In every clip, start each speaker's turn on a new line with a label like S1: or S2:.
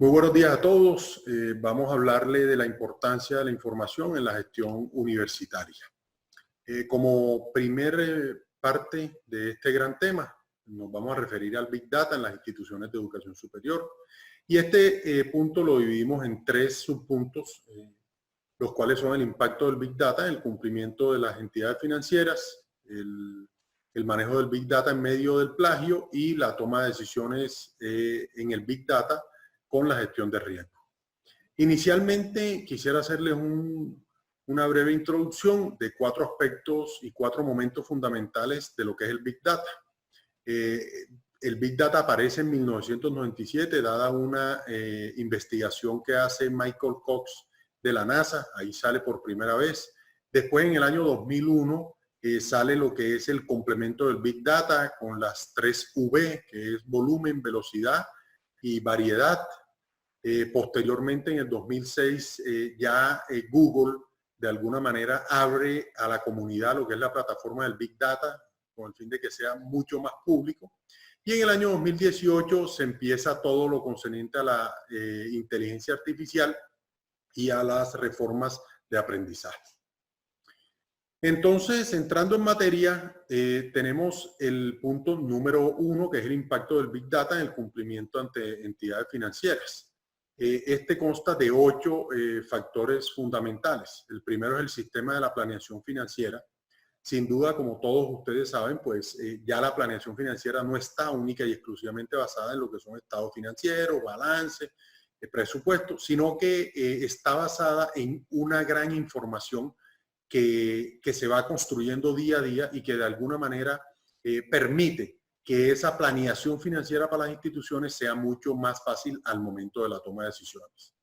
S1: Muy buenos días a todos. Vamos a hablarle de la importancia de la información en la gestión universitaria. Como primer parte de este gran tema, nos vamos a referir al Big Data en las instituciones de educación superior. Y este punto lo dividimos en tres subpuntos, los cuales son el impacto del Big Data en el cumplimiento de las entidades financieras, el manejo del Big Data en medio del plagio y la toma de decisiones en el Big Data con la gestión de riesgo. Inicialmente quisiera hacerles una breve introducción de cuatro aspectos y cuatro momentos fundamentales de lo que es el Big Data. El Big Data aparece en 1997, dada una investigación que hace Michael Cox de la NASA, ahí sale por primera vez. Después, en el año 2001, sale lo que es el complemento del Big Data con las 3 V, que es volumen, velocidad y variedad. Posteriormente, en el 2006, Google de alguna manera abre a la comunidad lo que es la plataforma del Big Data con el fin de que sea mucho más público. Y en el año 2018 se empieza todo lo concerniente a la inteligencia artificial y a las reformas de aprendizaje. Entonces, entrando en materia, tenemos el punto número 1, que es el impacto del Big Data en el cumplimiento ante entidades financieras. Este consta de 8 factores fundamentales. El primero es el sistema de la planeación financiera. Sin duda, como todos ustedes saben, pues ya la planeación financiera no está única y exclusivamente basada en lo que son estados financieros, balance, presupuesto, sino que está basada en una gran información que se va construyendo día a día y que de alguna manera permite que esa planeación financiera para las instituciones sea mucho más fácil al momento de la toma de decisiones.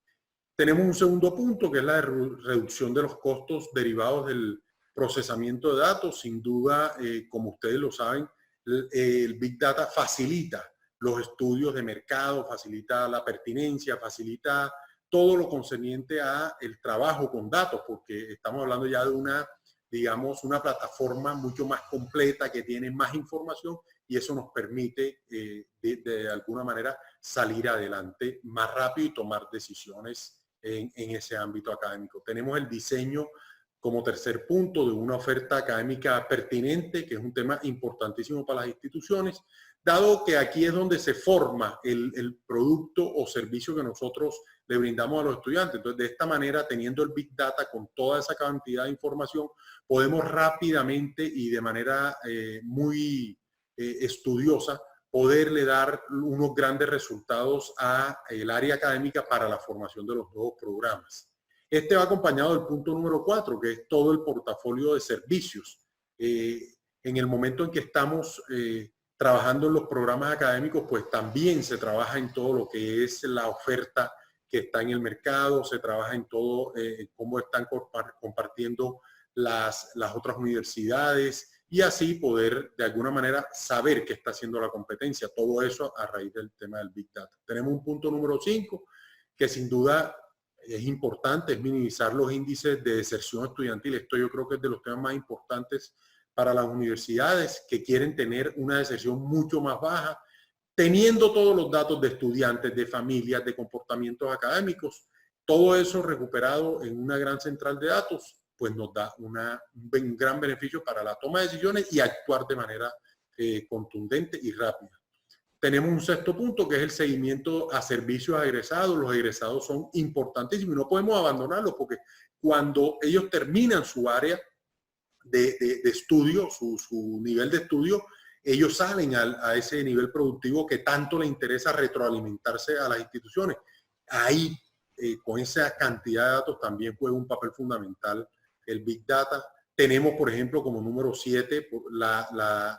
S1: Tenemos un segundo punto, que es la reducción de los costos derivados del procesamiento de datos. Sin duda, como ustedes lo saben, el Big Data facilita los estudios de mercado, facilita la pertinencia, facilita todo lo concerniente a el trabajo con datos, porque estamos hablando ya de una, digamos, una plataforma mucho más completa que tiene más información y eso nos permite de alguna manera salir adelante más rápido y tomar decisiones en ese ámbito académico. Tenemos el diseño como tercer punto de una oferta académica pertinente, que es un tema importantísimo para las instituciones, dado que aquí es donde se forma el producto o servicio que nosotros le brindamos a los estudiantes. Entonces, de esta manera, teniendo el Big Data con toda esa cantidad de información, podemos rápidamente y de manera muy estudiosa poderle dar unos grandes resultados a el área académica para la formación de los nuevos programas. Este va acompañado del punto número 4, que es todo el portafolio de servicios. En el momento en que estamos trabajando en los programas académicos, pues también se trabaja en todo lo que es la oferta que está en el mercado, se trabaja en todo cómo están compartiendo las otras universidades y así poder de alguna manera saber qué está haciendo la competencia. Todo eso a raíz del tema del Big Data. Tenemos un punto número 5, que sin duda es importante, es minimizar los índices de deserción estudiantil. Esto yo creo que es de los temas más importantes para las universidades que quieren tener una deserción mucho más baja, teniendo todos los datos de estudiantes, de familias, de comportamientos académicos, todo eso recuperado en una gran central de datos, pues nos da un gran beneficio para la toma de decisiones y actuar de manera contundente y rápida. Tenemos un sexto punto, que es el seguimiento a servicios a egresados. Los egresados son importantísimos y no podemos abandonarlos porque cuando ellos terminan su área de estudio, su nivel de estudio, ellos salen a ese nivel productivo que tanto le interesa retroalimentarse a las instituciones. Ahí, con esa cantidad de datos, también juega un papel fundamental el Big Data. Tenemos, por ejemplo, como número 7,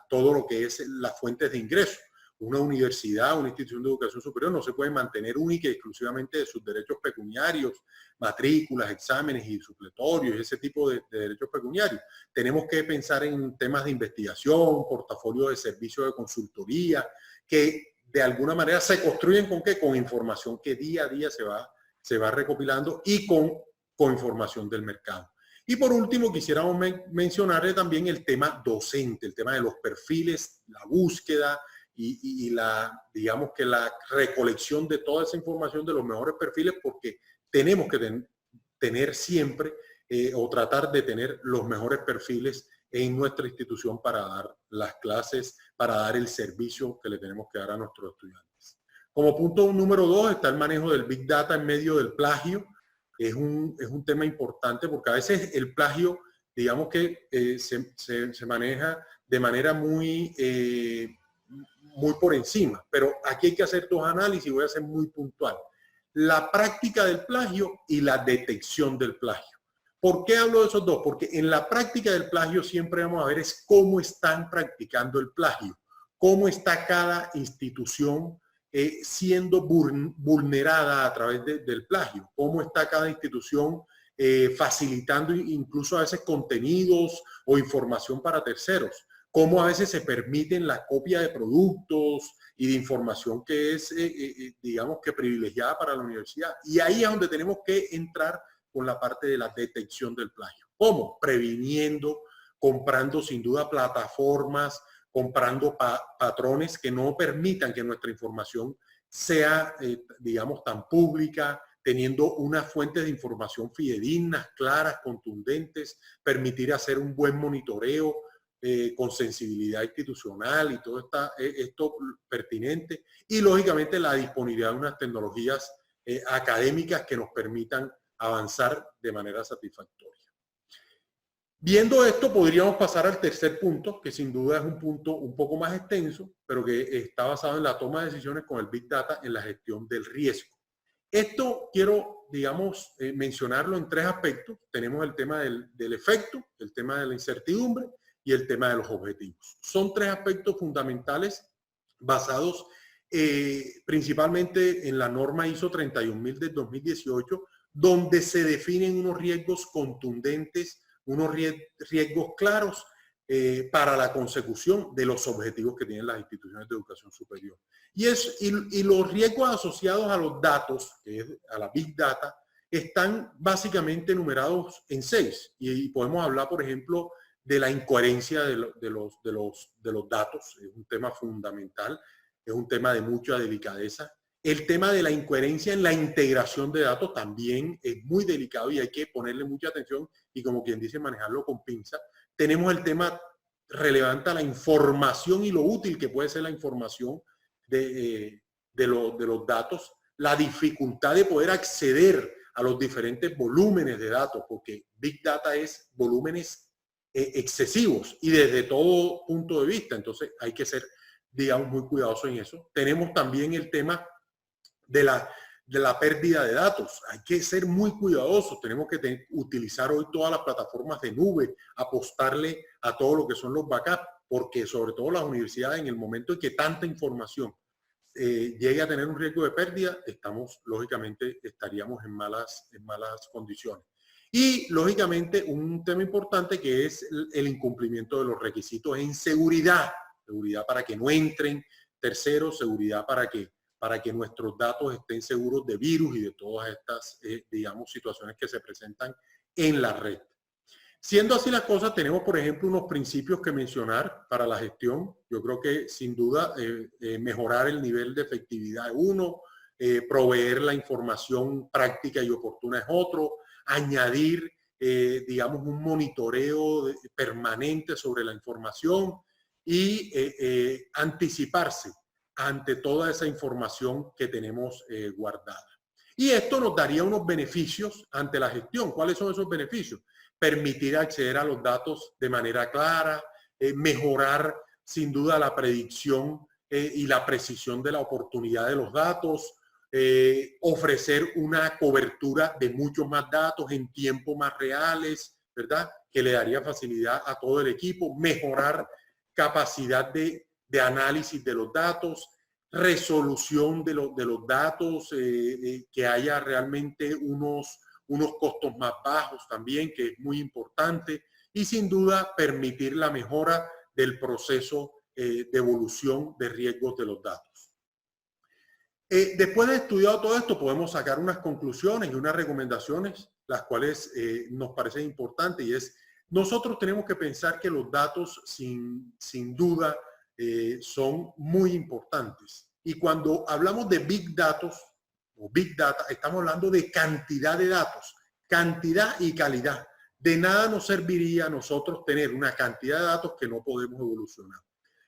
S1: todo lo que es las fuentes de ingreso. Una universidad, una institución de educación superior no se puede mantener única y exclusivamente de sus derechos pecuniarios, matrículas, exámenes y supletorios, ese tipo de derechos pecuniarios. Tenemos que pensar en temas de investigación, portafolio de servicios de consultoría, que de alguna manera se construyen ¿con qué? Con información que día a día se va recopilando y con información del mercado. Y por último, quisiéramos mencionarle también el tema docente, el tema de los perfiles, la búsqueda digamos que la recolección de toda esa información de los mejores perfiles, porque tenemos que tener siempre o tratar de tener los mejores perfiles en nuestra institución para dar las clases, para dar el servicio que le tenemos que dar a nuestros estudiantes. Como punto número 2 está el manejo del Big Data en medio del plagio. Es un tema importante porque a veces el plagio, digamos que se maneja de manera muy por encima, pero aquí hay que hacer dos análisis y voy a ser muy puntual. La práctica del plagio y la detección del plagio. ¿Por qué hablo de esos dos? Porque en la práctica del plagio siempre vamos a ver es cómo están practicando el plagio, cómo está cada institución siendo vulnerada a través del plagio, cómo está cada institución facilitando incluso a veces contenidos o información para terceros, cómo a veces se permiten la copia de productos y de información que es, digamos que privilegiada para la universidad. Y ahí es donde tenemos que entrar con la parte de la detección del plagio. ¿Cómo? Previniendo, comprando sin duda plataformas, comprando patrones que no permitan que nuestra información sea, digamos, tan pública, teniendo unas fuentes de información fidedignas, claras, contundentes, permitir hacer un buen monitoreo con sensibilidad institucional y todo esto pertinente. Y lógicamente la disponibilidad de unas tecnologías académicas que nos permitan avanzar de manera satisfactoria. Viendo esto, podríamos pasar al tercer punto, que sin duda es un punto un poco más extenso, pero que está basado en la toma de decisiones con el Big Data en la gestión del riesgo. Esto quiero, digamos, mencionarlo en tres aspectos. Tenemos el tema del efecto, el tema de la incertidumbre y el tema de los objetivos. Son tres aspectos fundamentales basados principalmente en la norma ISO 31000 del 2018, donde se definen unos riesgos contundentes, unos riesgos claros para la consecución de los objetivos que tienen las instituciones de educación superior. Y los riesgos asociados a los datos, que es a la Big Data, están básicamente numerados en 6. Y podemos hablar, por ejemplo, de la incoherencia de los datos. Es un tema fundamental, es un tema de mucha delicadeza. El tema de la incoherencia en la integración de datos también es muy delicado y hay que ponerle mucha atención y, como quien dice, manejarlo con pinza. Tenemos el tema relevante a la información y lo útil que puede ser la información de los datos, la dificultad de poder acceder a los diferentes volúmenes de datos, porque Big Data es volúmenes excesivos y desde todo punto de vista. Entonces hay que ser, digamos, muy cuidadosos en eso. Tenemos también el tema de la pérdida de datos. Hay que ser muy cuidadosos. Tenemos que utilizar hoy todas las plataformas de nube, apostarle a todo lo que son los backups, porque sobre todo las universidades, en el momento en que tanta información llegue a tener un riesgo de pérdida, lógicamente, estaríamos en malas condiciones. Y, lógicamente, un tema importante que es el incumplimiento de los requisitos en seguridad. Seguridad para que no entren terceros, seguridad para que nuestros datos estén seguros de virus y de todas estas, digamos, situaciones que se presentan en la red. Siendo así las cosas, tenemos, por ejemplo, unos principios que mencionar para la gestión. Yo creo que, sin duda, mejorar el nivel de efectividad es uno, proveer la información práctica y oportuna es otro, añadir, digamos, un monitoreo permanente sobre la información y anticiparse ante toda esa información que tenemos guardada. Y esto nos daría unos beneficios ante la gestión. ¿Cuáles son esos beneficios? Permitir acceder a los datos de manera clara, mejorar sin duda la predicción y la precisión de la oportunidad de los datos, ofrecer una cobertura de muchos más datos en tiempos más reales, ¿verdad? Que le daría facilidad a todo el equipo, mejorar capacidad de análisis de los datos, resolución de los datos, que haya realmente unos costos más bajos también, que es muy importante, y sin duda permitir la mejora del proceso de evolución de riesgos de los datos. Después de estudiado todo esto, podemos sacar unas conclusiones y unas recomendaciones, las cuales nos parecen importantes, y es, nosotros tenemos que pensar que los datos sin duda son muy importantes. Y cuando hablamos de Big Data o Big Data, estamos hablando de cantidad de datos, cantidad y calidad. De nada nos serviría a nosotros tener una cantidad de datos que no podemos evolucionar.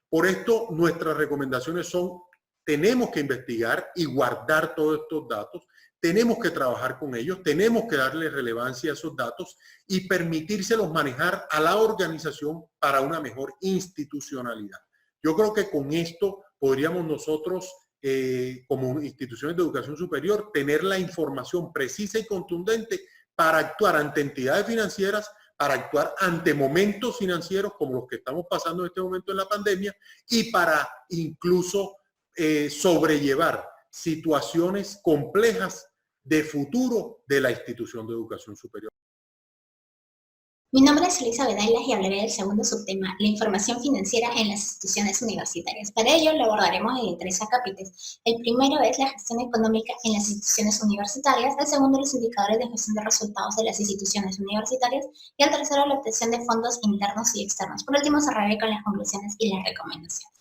S1: Por esto, nuestras recomendaciones son, tenemos que investigar y guardar todos estos datos, tenemos que trabajar con ellos, tenemos que darle relevancia a esos datos y permitírselos manejar a la organización para una mejor institucionalidad. Yo creo que con esto podríamos nosotros, como instituciones de educación superior, tener la información precisa y contundente para actuar ante entidades financieras, para actuar ante momentos financieros como los que estamos pasando en este momento en la pandemia y para incluso sobrellevar situaciones complejas de futuro de la institución de educación superior.
S2: Mi nombre es Elisa Bedailas y hablaré del segundo subtema, la información financiera en las instituciones universitarias. Para ello lo abordaremos en 3 acápites. El primero es la gestión económica en las instituciones universitarias, el segundo los indicadores de gestión de resultados de las instituciones universitarias y el tercero la obtención de fondos internos y externos. Por último cerraré con las conclusiones y las recomendaciones.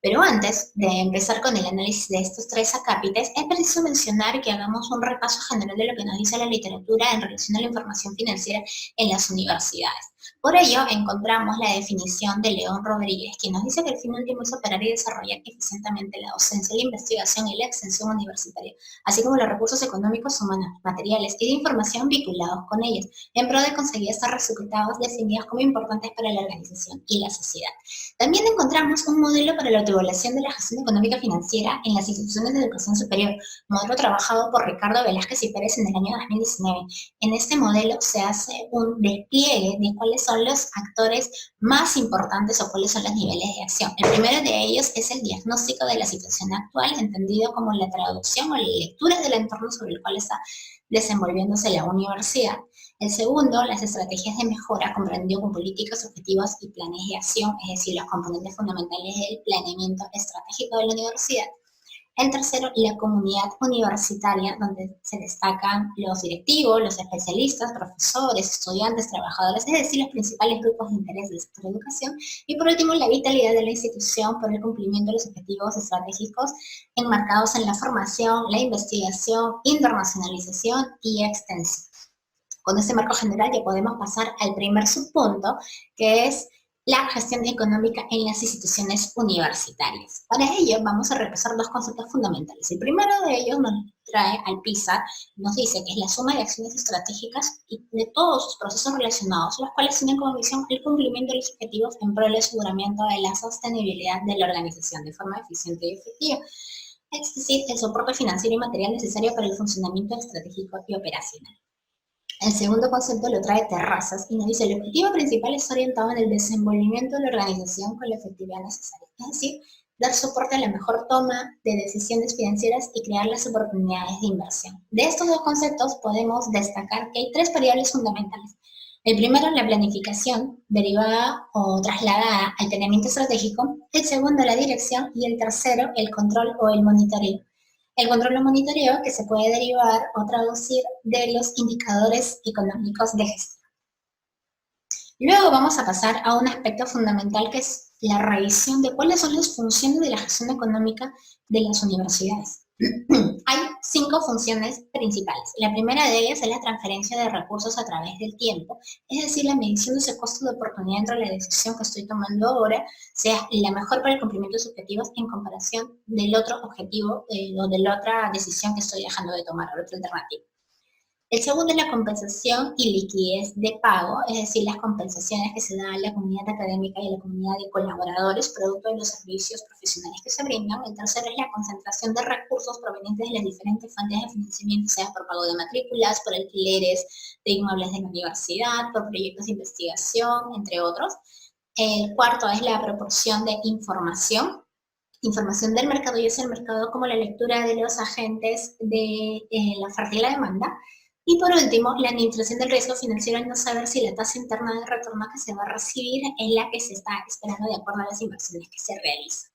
S2: Pero antes de empezar con el análisis de estos 3 acápites, es preciso mencionar que hagamos un repaso general de lo que nos dice la literatura en relación a la información financiera en las universidades. Por ello, encontramos la definición de León Rodríguez, quien nos dice que el fin último es operar y desarrollar eficientemente la docencia, la investigación y la extensión universitaria, así como los recursos económicos, humanos, materiales y de información vinculados con ellos, en pro de conseguir estos resultados definidos como importantes para la organización y la sociedad. También encontramos un modelo para la autoevaluación de la gestión económica financiera en las instituciones de educación superior, modelo trabajado por Ricardo Velázquez y Pérez en el año 2019. En este modelo se hace un despliegue de cuáles son los actores más importantes o cuáles son los niveles de acción. El primero de ellos es el diagnóstico de la situación actual, entendido como la traducción o la lectura del entorno sobre el cual está desenvolviéndose la universidad. El segundo, las estrategias de mejora, comprendido con políticas, objetivos y planes de acción, es decir, los componentes fundamentales del planeamiento estratégico de la universidad. El tercero, la comunidad universitaria, donde se destacan los directivos, los especialistas, profesores, estudiantes, trabajadores, es decir, los principales grupos de interés del sector de educación. Y por último, la vitalidad de la institución por el cumplimiento de los objetivos estratégicos enmarcados en la formación, la investigación, internacionalización y extensión. Con este marco general ya podemos pasar al primer subpunto, que es la gestión económica en las instituciones universitarias. Para ello vamos a repasar 2 conceptos fundamentales. El primero de ellos nos trae al PISA, nos dice que es la suma de acciones estratégicas y de todos sus procesos relacionados, los cuales tienen como misión el cumplimiento de los objetivos en pro del aseguramiento de la sostenibilidad de la organización de forma eficiente y efectiva. Es decir, el soporte financiero y material necesario para el funcionamiento estratégico y operacional. El segundo concepto lo trae Terrazas y nos dice el objetivo principal es orientado en el desenvolvimiento de la organización con la efectividad necesaria, es decir, dar soporte a la mejor toma de decisiones financieras y crear las oportunidades de inversión. De estos 2 conceptos podemos destacar que hay 3 variables fundamentales. El primero, la planificación, derivada o trasladada al planeamiento estratégico. El segundo, la dirección. Y el tercero, el control o el monitoreo. El control o monitoreo que se puede derivar o traducir de los indicadores económicos de gestión. Luego vamos a pasar a un aspecto fundamental que es la revisión de cuáles son las funciones de la gestión económica de las universidades. Hay 5 funciones principales. La primera de ellas es la transferencia de recursos a través del tiempo, es decir, la medición de ese costo de oportunidad entre la decisión que estoy tomando ahora sea la mejor para el cumplimiento de sus objetivos en comparación del otro objetivo o de la otra decisión que estoy dejando de tomar, la otra alternativa. El segundo es la compensación y liquidez de pago, es decir, las compensaciones que se dan a la comunidad académica y a la comunidad de colaboradores producto de los servicios profesionales que se brindan. El tercero es la concentración de recursos provenientes de las diferentes fuentes de financiamiento, sea por pago de matrículas, por alquileres de inmuebles de la universidad, por proyectos de investigación, entre otros. El cuarto es la proporción de información del mercado, y es el mercado como la lectura de los agentes de la oferta y la demanda. Y por último, la administración del riesgo financiero al no saber si la tasa interna de retorno que se va a recibir es la que se está esperando de acuerdo a las inversiones que se realizan.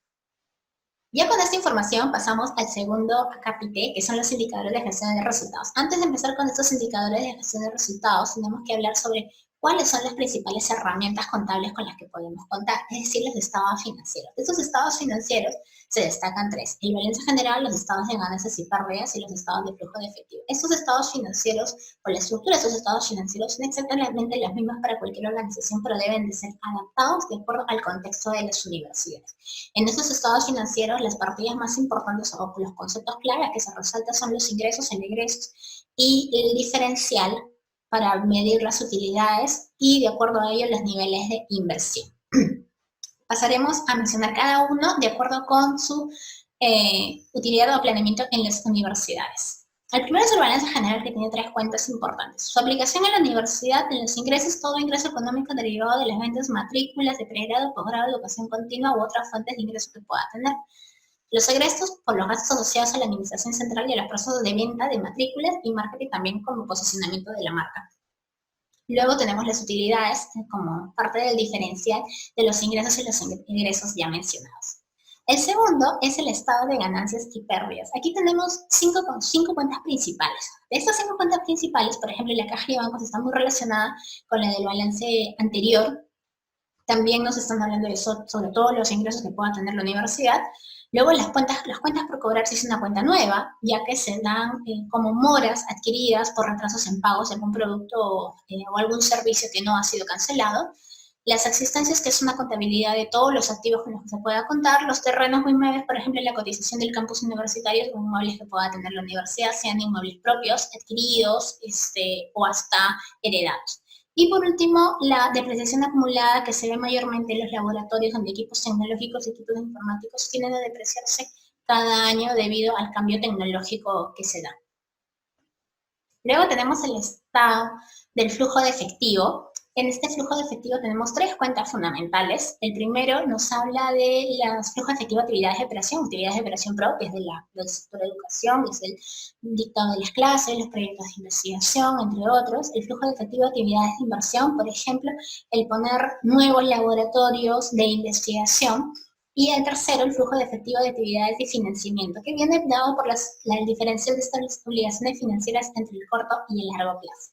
S2: Ya con esta información pasamos al segundo acápite, que son los indicadores de gestión de resultados. Antes de empezar con estos indicadores de gestión de resultados, tenemos que hablar sobre ¿Cuáles son las principales herramientas contables con las que podemos contar? Es decir, los estados financieros. De estos estados financieros se destacan tres: el balance general, los estados de ganancias y pérdidas y los estados de flujo de efectivo. Estos estados financieros, o la estructura de estos estados financieros, son exactamente las mismas para cualquier organización, pero deben de ser adaptados de acuerdo al contexto de las universidades. En estos estados financieros, las partidas más importantes o los conceptos clave que se resaltan son los ingresos, el egresos y el diferencial para medir las utilidades y, de acuerdo a ello, los niveles de inversión. Pasaremos a mencionar cada uno de acuerdo con su utilidad o planeamiento en las universidades. El primero es el balance general, que tiene tres cuentas importantes. Su aplicación en la universidad: en los ingresos, todo ingreso económico derivado de las ventas, matrículas de pregrado, posgrado, educación continua u otras fuentes de ingreso que pueda tener. Los egresos, por los gastos asociados a la administración central y a los procesos de venta de matrículas y marketing, también como posicionamiento de la marca. Luego tenemos las utilidades como parte del diferencial de los ingresos y los ingresos ya mencionados. El segundo es el estado de ganancias y pérdidas. Aquí tenemos cinco cuentas principales. De estas 5 cuentas principales, por ejemplo, la caja de bancos está muy relacionada con la del balance anterior. También nos están hablando de eso, sobre todo los ingresos que pueda tener la universidad. Luego las cuentas por cobrar si es una cuenta nueva, ya que se dan como moras adquiridas por retrasos en pagos de algún producto o algún servicio que no ha sido cancelado. Las existencias, que es una contabilidad de todos los activos con los que se pueda contar. Los terrenos o inmuebles, por ejemplo, la cotización del campus universitario o inmuebles que pueda tener la universidad, sean inmuebles propios, adquiridos o hasta heredados. Y por último, la depreciación acumulada, que se ve mayormente en los laboratorios, donde equipos tecnológicos y equipos informáticos tienden a depreciarse cada año debido al cambio tecnológico que se da. Luego tenemos el estado del flujo de efectivo. En este flujo de efectivo tenemos 3 cuentas fundamentales. El primero nos habla de los flujos de efectivo de actividades de operación propias del sector de educación, es el dictado de las clases, los proyectos de investigación, entre otros. El flujo de efectivo de actividades de inversión, por ejemplo, el poner nuevos laboratorios de investigación. Y el tercero, el flujo de efectivo de actividades de financiamiento, que viene dado por la diferenciación de estas obligaciones financieras entre el corto y el largo plazo.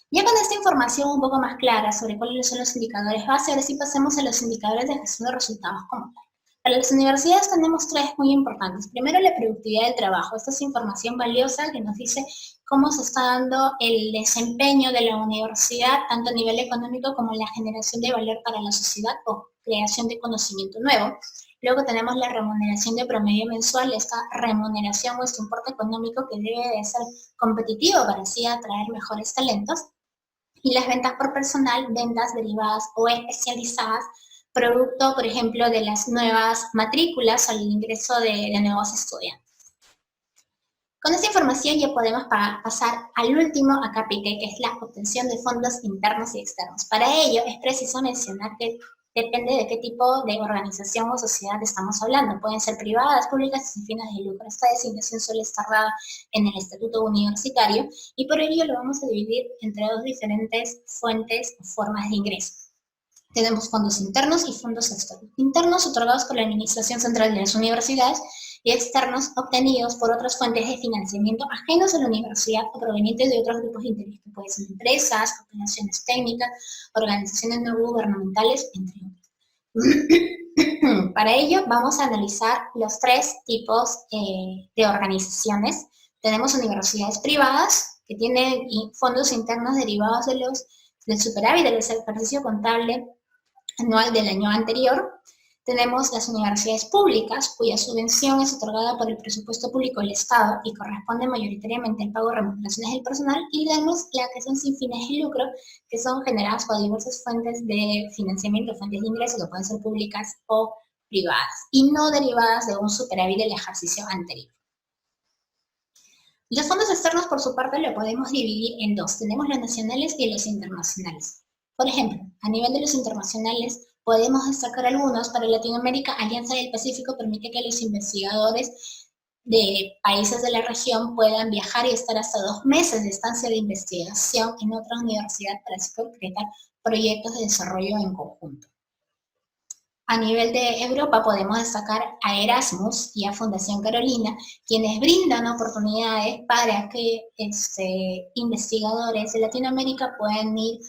S2: Ya con esta información un poco más clara sobre cuáles son los indicadores base, ahora sí pasemos a los indicadores de gestión de resultados como tal. Para las universidades tenemos 3 muy importantes. Primero, la productividad del trabajo. Esta es información valiosa que nos dice cómo se está dando el desempeño de la universidad, tanto a nivel económico como la generación de valor para la sociedad o creación de conocimiento nuevo. Luego tenemos la remuneración de promedio mensual. Esta remuneración o este importe económico que debe de ser competitivo para así atraer mejores talentos. Y las ventas por personal, ventas derivadas o especializadas, producto, por ejemplo, de las nuevas matrículas o el ingreso de nuevos estudiantes. Con esta información ya podemos pasar al último acápite, que es la obtención de fondos internos y externos. Para ello es preciso mencionar que depende de qué tipo de organización o sociedad estamos hablando. Pueden ser privadas, públicas y sin fines de lucro. Esta designación suele estar dada en el estatuto universitario y por ello lo vamos a dividir entre 2 diferentes fuentes o formas de ingreso. Tenemos fondos internos y fondos externos. Internos, otorgados por la Administración Central de las Universidades, y externos, obtenidos por otras fuentes de financiamiento ajenos a la universidad o provenientes de otros grupos de interés, que pueden ser empresas, operaciones técnicas, organizaciones no gubernamentales, entre otros. Para ello vamos a analizar los 3 tipos de organizaciones. Tenemos universidades privadas, que tienen fondos internos derivados del superávit del ejercicio contable anual del año anterior. Tenemos las universidades públicas, cuya subvención es otorgada por el presupuesto público del Estado y corresponde mayoritariamente al pago de remuneraciones del personal. Y tenemos las que son sin fines de lucro, que son generadas por diversas fuentes de financiamiento, fuentes de ingresos, que pueden ser públicas o privadas, y no derivadas de un superávit del ejercicio anterior. Los fondos externos, por su parte, lo podemos dividir en 2. Tenemos los nacionales y los internacionales. Por ejemplo, a nivel de los internacionales, podemos destacar algunos. Para Latinoamérica, Alianza del Pacífico permite que los investigadores de países de la región puedan viajar y estar hasta 2 meses de estancia de investigación en otra universidad para así concretar proyectos de desarrollo en conjunto. A nivel de Europa podemos destacar a Erasmus y a Fundación Carolina, quienes brindan oportunidades para que investigadores de Latinoamérica puedan ir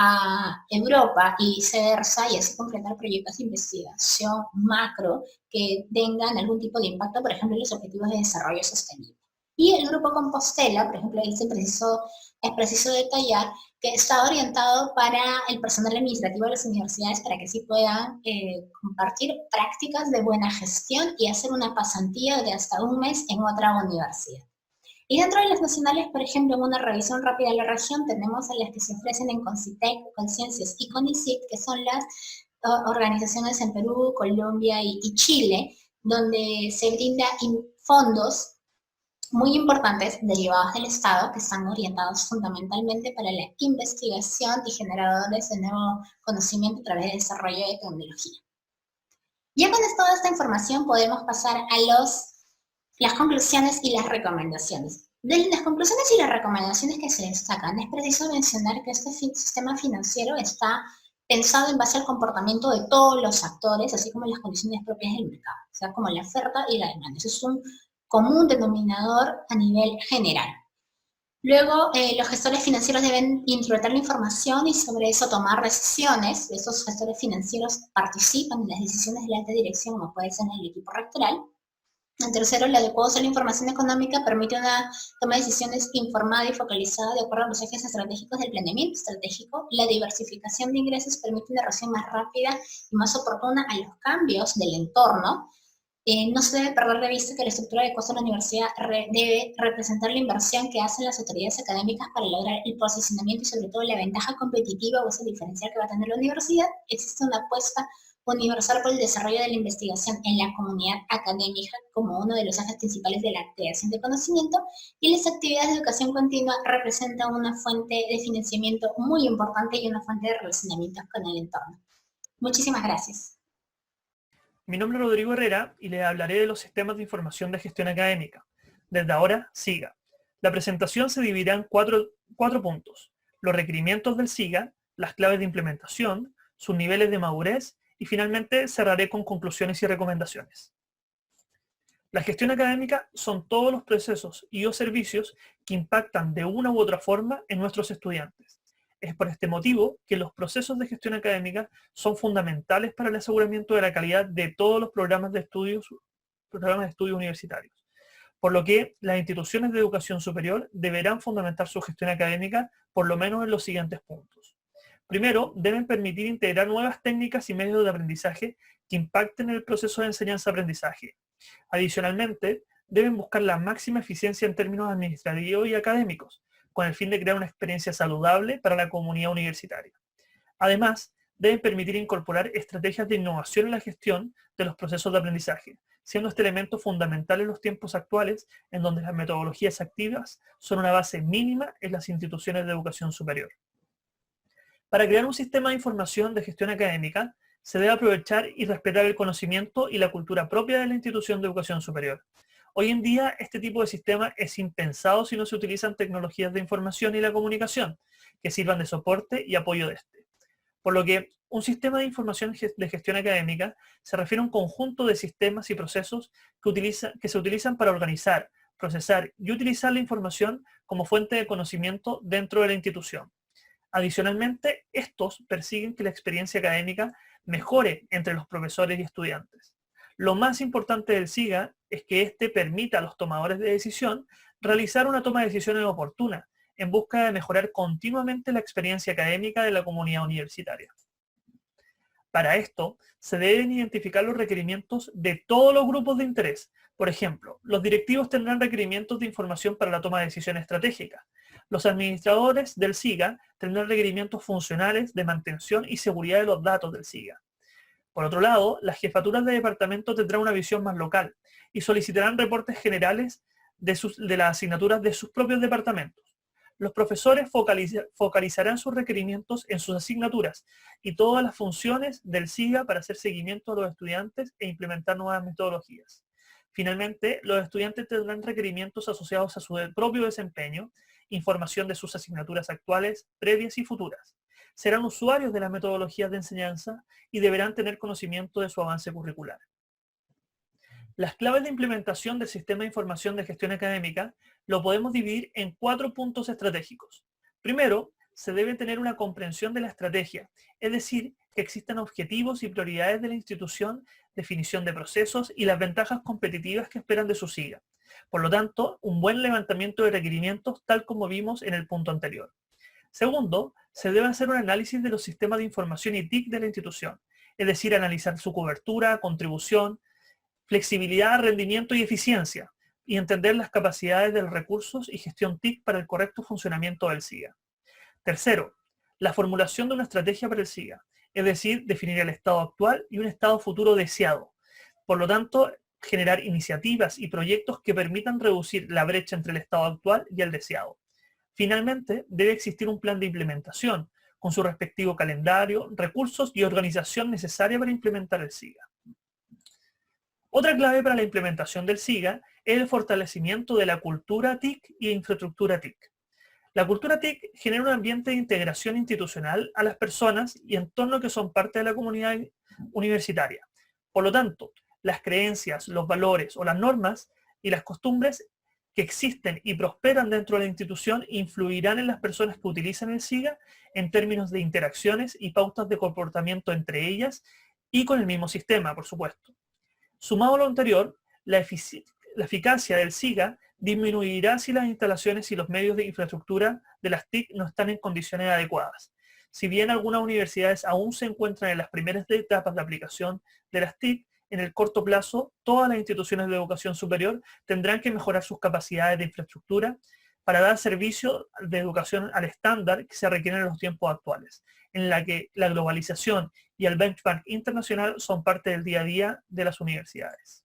S2: a Europa y viceversa, y así completar proyectos de investigación macro que tengan algún tipo de impacto, por ejemplo, en los objetivos de desarrollo sostenible. Y el grupo Compostela, por ejemplo, es preciso detallar que está orientado para el personal administrativo de las universidades para que así puedan compartir prácticas de buena gestión y hacer una pasantía de hasta un mes en otra universidad. Y dentro de las nacionales, por ejemplo, en una revisión rápida de la región, tenemos a las que se ofrecen en Concitec, Conciencias y CONICIT, que son las organizaciones en Perú, Colombia y Chile, donde se brinda fondos muy importantes derivados del Estado que están orientados fundamentalmente para la investigación y generadores de nuevo conocimiento a través del desarrollo de tecnología. Ya con toda esta información podemos pasar a las conclusiones y las recomendaciones. De las conclusiones y las recomendaciones que se destacan, es preciso mencionar que este sistema financiero está pensado en base al comportamiento de todos los actores, así como las condiciones propias del mercado, o sea, como la oferta y la demanda. Eso es un común denominador a nivel general. Luego, los gestores financieros deben interpretar la información y sobre eso tomar decisiones. Esos gestores financieros participan en las decisiones de la alta dirección, como puede ser en el equipo rectoral. En tercero, el adecuado uso de la información económica permite una toma de decisiones informada y focalizada de acuerdo a los ejes estratégicos del planeamiento estratégico. La diversificación de ingresos permite una reacción más rápida y más oportuna a los cambios del entorno. No se debe perder de vista que la estructura de costo de la universidad debe representar la inversión que hacen las autoridades académicas para lograr el posicionamiento y sobre todo la ventaja competitiva o ese diferencial que va a tener la universidad. Existe una apuesta universal por el desarrollo de la investigación en la comunidad académica como uno de los ejes principales de la creación de conocimiento, y las actividades de educación continua representan una fuente de financiamiento muy importante y una fuente de relacionamiento con el entorno. Muchísimas gracias.
S3: Mi nombre es Rodrigo Herrera y les hablaré de los sistemas de información de gestión académica. Desde ahora, SIGA. La presentación se dividirá en cuatro puntos: los requerimientos del SIGA, las claves de implementación, sus niveles de madurez y finalmente cerraré con conclusiones y recomendaciones. La gestión académica son todos los procesos y o servicios que impactan de una u otra forma en nuestros estudiantes. Es por este motivo que los procesos de gestión académica son fundamentales para el aseguramiento de la calidad de todos los programas de estudios universitarios, por lo que las instituciones de educación superior deberán fundamentar su gestión académica por lo menos en los siguientes puntos. Primero, deben permitir integrar nuevas técnicas y medios de aprendizaje que impacten en el proceso de enseñanza-aprendizaje. Adicionalmente, deben buscar la máxima eficiencia en términos administrativos y académicos, con el fin de crear una experiencia saludable para la comunidad universitaria. Además, deben permitir incorporar estrategias de innovación en la gestión de los procesos de aprendizaje, siendo este elemento fundamental en los tiempos actuales, en donde las metodologías activas son una base mínima en las instituciones de educación superior. Para crear un sistema de información de gestión académica, se debe aprovechar y respetar el conocimiento y la cultura propia de la institución de educación superior. Hoy en día, este tipo de sistema es impensado si no se utilizan tecnologías de información y la comunicación, que sirvan de soporte y apoyo de este. Por lo que, un sistema de información de gestión académica se refiere a un conjunto de sistemas y procesos que se utilizan para organizar, procesar y utilizar la información como fuente de conocimiento dentro de la institución. Adicionalmente, estos persiguen que la experiencia académica mejore entre los profesores y estudiantes. Lo más importante del SIGA es que éste permita a los tomadores de decisión realizar una toma de decisiones oportuna, en busca de mejorar continuamente la experiencia académica de la comunidad universitaria. Para esto, se deben identificar los requerimientos de todos los grupos de interés. Por ejemplo, los directivos tendrán requerimientos de información para la toma de decisiones estratégicas. Los administradores del SIGA tendrán requerimientos funcionales de mantención y seguridad de los datos del SIGA. Por otro lado, las jefaturas de departamento tendrán una visión más local y solicitarán reportes generales de las asignaturas de sus propios departamentos. Los profesores focalizarán sus requerimientos en sus asignaturas y todas las funciones del SIGA para hacer seguimiento a los estudiantes e implementar nuevas metodologías. Finalmente, los estudiantes tendrán requerimientos asociados a su propio desempeño, información de sus asignaturas actuales, previas y futuras. Serán usuarios de las metodologías de enseñanza y deberán tener conocimiento de su avance curricular. Las claves de implementación del sistema de información de gestión académica lo podemos dividir en 4 puntos estratégicos. Primero, se debe tener una comprensión de la estrategia, es decir, que existan objetivos y prioridades de la institución, definición de procesos y las ventajas competitivas que esperan de su SIGA. Por lo tanto, un buen levantamiento de requerimientos, tal como vimos en el punto anterior. Segundo, se debe hacer un análisis de los sistemas de información y TIC de la institución, es decir, analizar su cobertura, contribución, flexibilidad, rendimiento y eficiencia, y entender las capacidades de los recursos y gestión TIC para el correcto funcionamiento del SIGA. Tercero, la formulación de una estrategia para el SIGA, es decir, definir el estado actual y un estado futuro deseado. Por lo tanto, generar iniciativas y proyectos que permitan reducir la brecha entre el estado actual y el deseado. Finalmente, debe existir un plan de implementación, con su respectivo calendario, recursos y organización necesaria para implementar el SIGA. Otra clave para la implementación del SIGA es el fortalecimiento de la cultura TIC y infraestructura TIC. La cultura TIC genera un ambiente de integración institucional a las personas y entornos que son parte de la comunidad universitaria. Por lo tanto, las creencias, los valores o las normas y las costumbres que existen y prosperan dentro de la institución influirán en las personas que utilizan el SIGA en términos de interacciones y pautas de comportamiento entre ellas y con el mismo sistema, por supuesto. Sumado a lo anterior, la eficacia del SIGA disminuirá si las instalaciones y los medios de infraestructura de las TIC no están en condiciones adecuadas. Si bien algunas universidades aún se encuentran en las primeras etapas de aplicación de las TIC, en el corto plazo, todas las instituciones de educación superior tendrán que mejorar sus capacidades de infraestructura para dar servicio de educación al estándar que se requieren en los tiempos actuales, en la que la globalización y el benchmark internacional son parte del día a día de las universidades.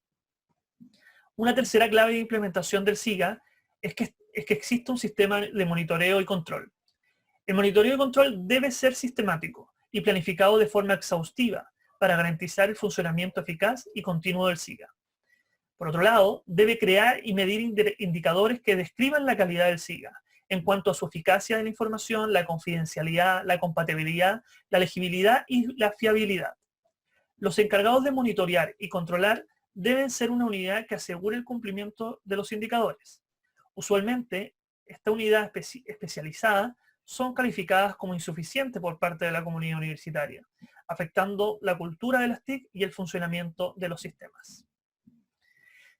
S3: Una tercera clave de implementación del SIGA es que existe un sistema de monitoreo y control. El monitoreo y control debe ser sistemático y planificado de forma exhaustiva para garantizar el funcionamiento eficaz y continuo del SIGA. Por otro lado, debe crear y medir indicadores que describan la calidad del SIGA en cuanto a su eficacia de la información, la confidencialidad, la compatibilidad, la legibilidad y la fiabilidad. Los encargados de monitorear y controlar deben ser una unidad que asegure el cumplimiento de los indicadores. Usualmente, esta unidad especializada son calificadas como insuficientes por parte de la comunidad universitaria, afectando la cultura de las TIC y el funcionamiento de los sistemas.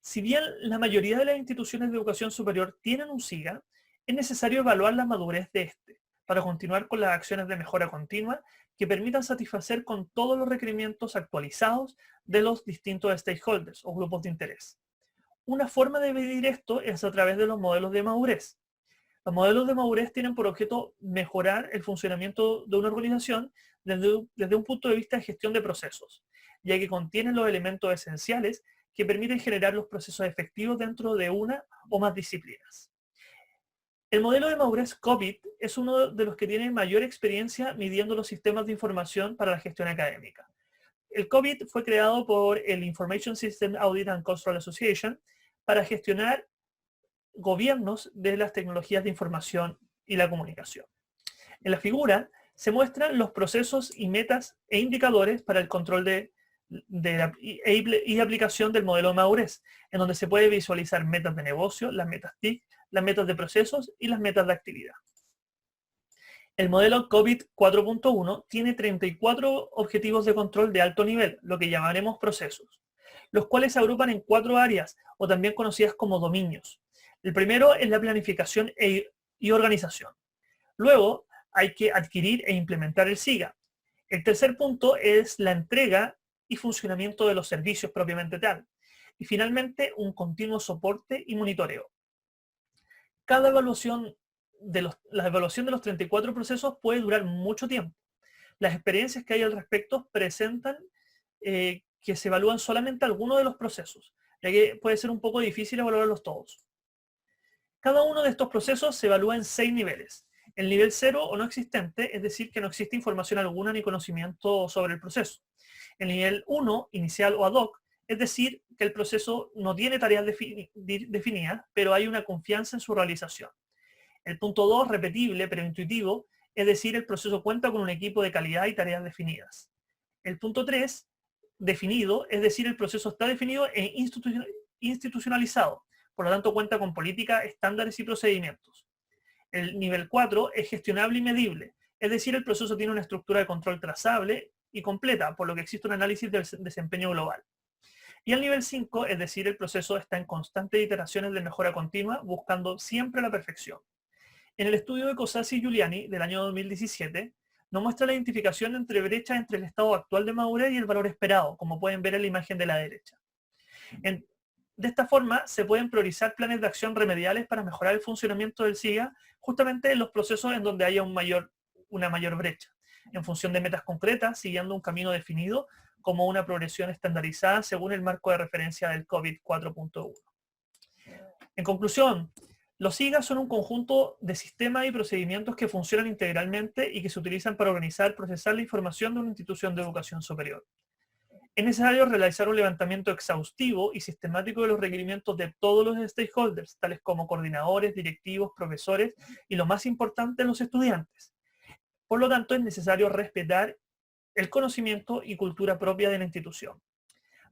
S3: Si bien la mayoría de las instituciones de educación superior tienen un SIGA, es necesario evaluar la madurez de este para continuar con las acciones de mejora continua que permitan satisfacer con todos los requerimientos actualizados de los distintos stakeholders o grupos de interés. Una forma de medir esto es a través de los modelos de madurez. Los modelos de madurez tienen por objeto mejorar el funcionamiento de una organización desde un punto de vista de gestión de procesos, ya que contienen los elementos esenciales que permiten generar los procesos efectivos dentro de una o más disciplinas. El modelo de madurez COBIT es uno de los que tiene mayor experiencia midiendo los sistemas de información para la gestión académica. El COBIT fue creado por el Information System Audit and Control Association para gestionar gobiernos de las tecnologías de información y la comunicación. En la figura se muestran los procesos y metas e indicadores para el control y aplicación del modelo de madurez, en donde se puede visualizar metas de negocio, las metas TIC, las metas de procesos y las metas de actividad. El modelo COBIT 4.1 tiene 34 objetivos de control de alto nivel, lo que llamaremos procesos, los cuales se agrupan en 4 áreas, o también conocidas como dominios. El primero es la planificación y organización. Luego hay que adquirir e implementar el SIGA. El tercer punto es la entrega y funcionamiento de los servicios propiamente tal. Y finalmente, un continuo soporte y monitoreo. La evaluación de los 34 procesos puede durar mucho tiempo. Las experiencias que hay al respecto presentan que se evalúan solamente algunos de los procesos, ya que puede ser un poco difícil evaluarlos todos. Cada uno de estos procesos se evalúa en 6 niveles. El nivel 0 o no existente, es decir, que no existe información alguna ni conocimiento sobre el proceso. El nivel 1, inicial o ad hoc, es decir, que el proceso no tiene tareas definidas, pero hay una confianza en su realización. El punto 2, repetible, pero intuitivo, es decir, el proceso cuenta con un equipo de calidad y tareas definidas. El punto 3, definido, es decir, el proceso está definido e institucionalizado, por lo tanto cuenta con políticas, estándares y procedimientos. El nivel 4 es gestionable y medible, es decir, el proceso tiene una estructura de control trazable y completa, por lo que existe un análisis del desempeño global. Y el nivel 5, es decir, el proceso está en constantes iteraciones de mejora continua, buscando siempre la perfección. En el estudio de Cosassi y Giuliani del año 2017, nos muestra la identificación entre brechas entre el estado actual de madurez y el valor esperado, como pueden ver en la imagen de la derecha. De esta forma, se pueden priorizar planes de acción remediales para mejorar el funcionamiento del SIGA, justamente en los procesos en donde haya una mayor brecha, en función de metas concretas, siguiendo un camino definido, como una progresión estandarizada según el marco de referencia del COVID 4.1. En conclusión, los SIGA son un conjunto de sistemas y procedimientos que funcionan integralmente y que se utilizan para organizar y procesar la información de una institución de educación superior. Es necesario realizar un levantamiento exhaustivo y sistemático de los requerimientos de todos los stakeholders, tales como coordinadores, directivos, profesores y, lo más importante, los estudiantes. Por lo tanto, es necesario respetar el conocimiento y cultura propia de la institución.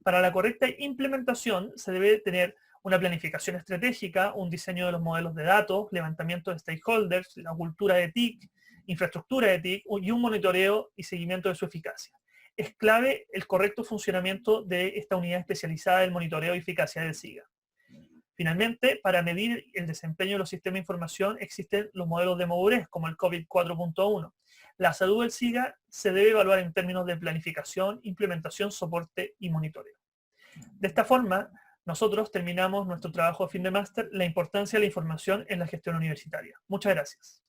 S3: Para la correcta implementación se debe tener una planificación estratégica, un diseño de los modelos de datos, levantamiento de stakeholders, la cultura de TIC, infraestructura de TIC y un monitoreo y seguimiento de su eficacia. Es clave el correcto funcionamiento de esta unidad especializada del monitoreo y eficacia del SIGA. Finalmente, para medir el desempeño de los sistemas de información existen los modelos de madurez, como el COVID 4.1. La salud del SIGA se debe evaluar en términos de planificación, implementación, soporte y monitoreo. De esta forma, nosotros terminamos nuestro trabajo a fin de máster, la importancia de la información en la gestión universitaria. Muchas gracias.